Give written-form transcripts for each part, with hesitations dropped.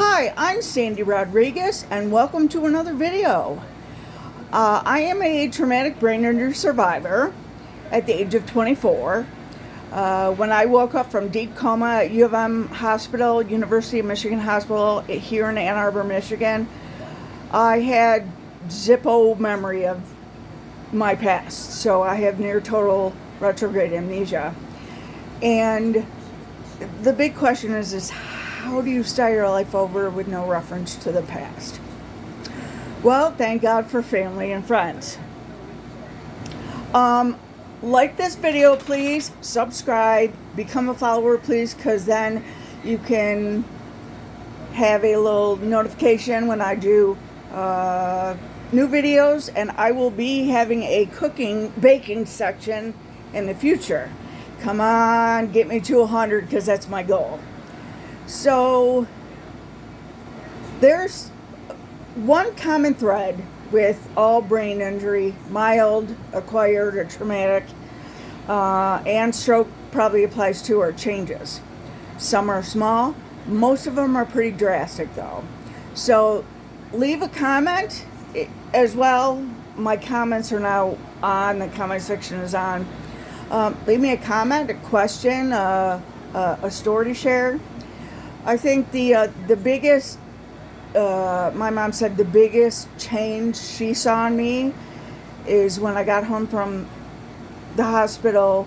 Hi, I'm Sandy Rodriguez, and welcome to another video. I am a traumatic brain injury survivor at the age of 24. When I woke up from deep coma at U of M Hospital, University of Michigan Hospital here in Ann Arbor, Michigan, I had zippo memory of my past. So I have near total retrograde amnesia. And the big question is how do you start your life over with no reference to the past? Well, thank God for family and friends. Like this video, please. Subscribe. Become a follower, please, because then you can have a little notification when I do new videos, and I will be having a baking section in the future. Come on, get me to 100 because that's my goal. So there's one common thread with all brain injury, mild, acquired, or traumatic, and stroke probably applies to or changes. Some are small. Most of them are pretty drastic though. So leave a comment as well. My comments are now on. The comment section is on. Leave me a comment, a question, a story to share. I think the biggest, my mom said the biggest change she saw in me is when I got home from the hospital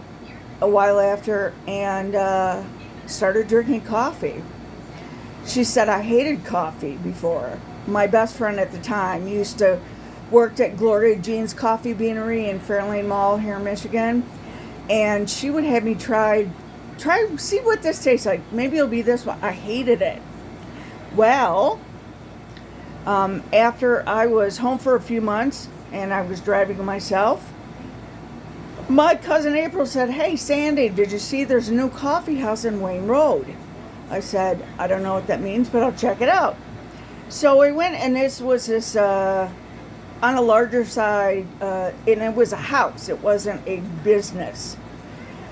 a while after and started drinking coffee. She said I hated coffee before. My best friend at the time used to work at Gloria Jean's Coffee Beanery in Fairlane Mall here in Michigan, and she would have me try see what this tastes like. Maybe it'll be this one. I hated it. Well, after I was home for a few months and I was driving myself, my cousin April said, "Hey Sandy, did you see there's a new coffee house in Wayne Road?" I said, "I don't know what that means, but I'll check it out." So we went, and this was on a larger side, and it was a house. It wasn't a business.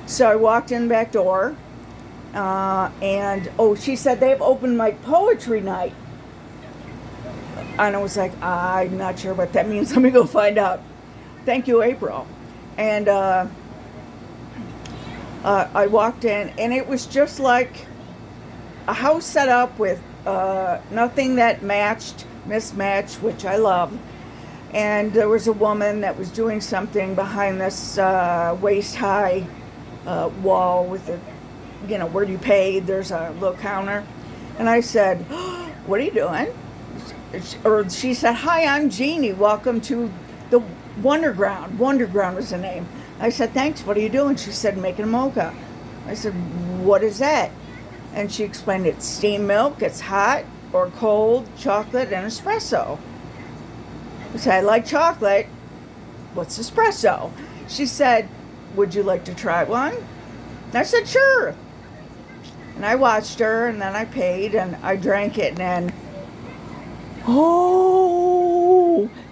So I walked in the back door, and she said they have open mic poetry night. And I was like, I'm not sure what that means. Let me go find out. Thank you, April. And I walked in, and it was just like a house set up with nothing that mismatched, which I love. And there was a woman that was doing something behind this waist-high wall with where you pay, there's a little counter. And I said, "What are you doing?" Or she said, "Hi, I'm Jeannie. Welcome to the Wonderground." Wonderground was the name. I said, "Thanks. What are you doing?" She said, "Making a mocha." I said, "What is that?" And she explained it's steamed milk, it's hot or cold, chocolate, and espresso. I said, "I like chocolate. What's espresso?" She said, "Would you like to try one?" I said, "Sure." And I watched her, and then I paid, and I drank it, and then,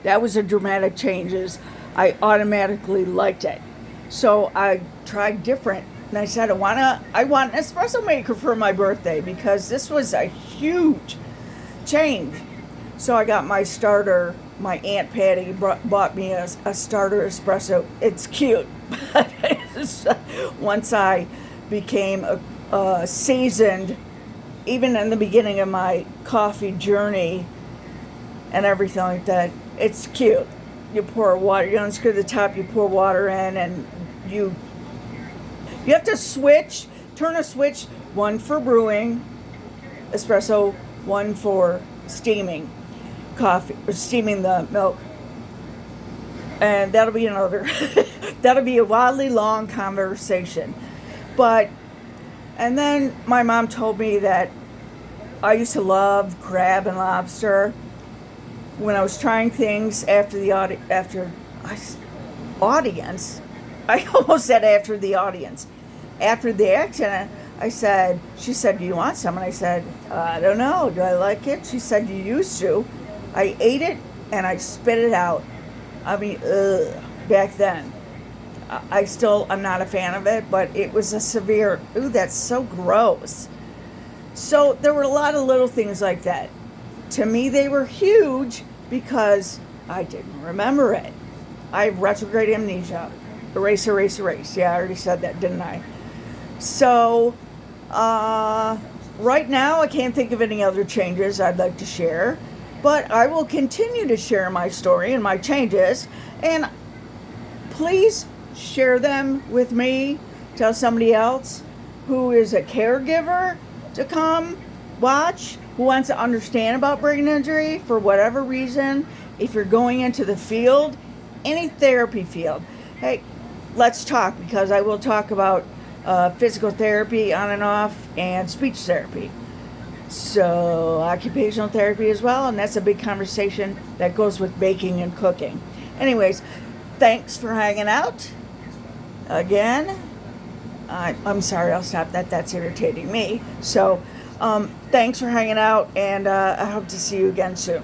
that was a dramatic change. I automatically liked it. So I tried different, and I said, I want an espresso maker for my birthday, because this was a huge change. So I got my starter. My Aunt Patty bought me a starter espresso. It's cute. But once I became a seasoned, even in the beginning of my coffee journey and everything like that, it's cute. You pour water, you unscrew the top, you pour water in, and you have to turn a switch, one for brewing espresso, one for steaming coffee, or steaming the milk. And that'll be a wildly long conversation. And then my mom told me that I used to love crab and lobster. When I was trying things after the audience, I almost said after the audience. After the accident, she said, "Do you want some?" And I said, "I don't know. Do I like it?" She said, "You used to." I ate it and I spit it out. I mean, back then. I'm not a fan of it, but it was a severe, that's so gross. So there were a lot of little things like that. To me, they were huge because I didn't remember it. I have retrograde amnesia. Erase, erase, erase. Yeah, I already said that, didn't I? So, right now, I can't think of any other changes I'd like to share, but I will continue to share my story and my changes, and please share them with me. Tell somebody else who is a caregiver to come watch, who wants to understand about brain injury for whatever reason. If you're going into the field, any therapy field, hey, let's talk, because I will talk about physical therapy on and off and speech therapy. So occupational therapy as well, and that's a big conversation that goes with baking and cooking. Anyways, thanks for hanging out. Again, I'm sorry, I'll stop that. That's irritating me. So thanks for hanging out, and I hope to see you again soon.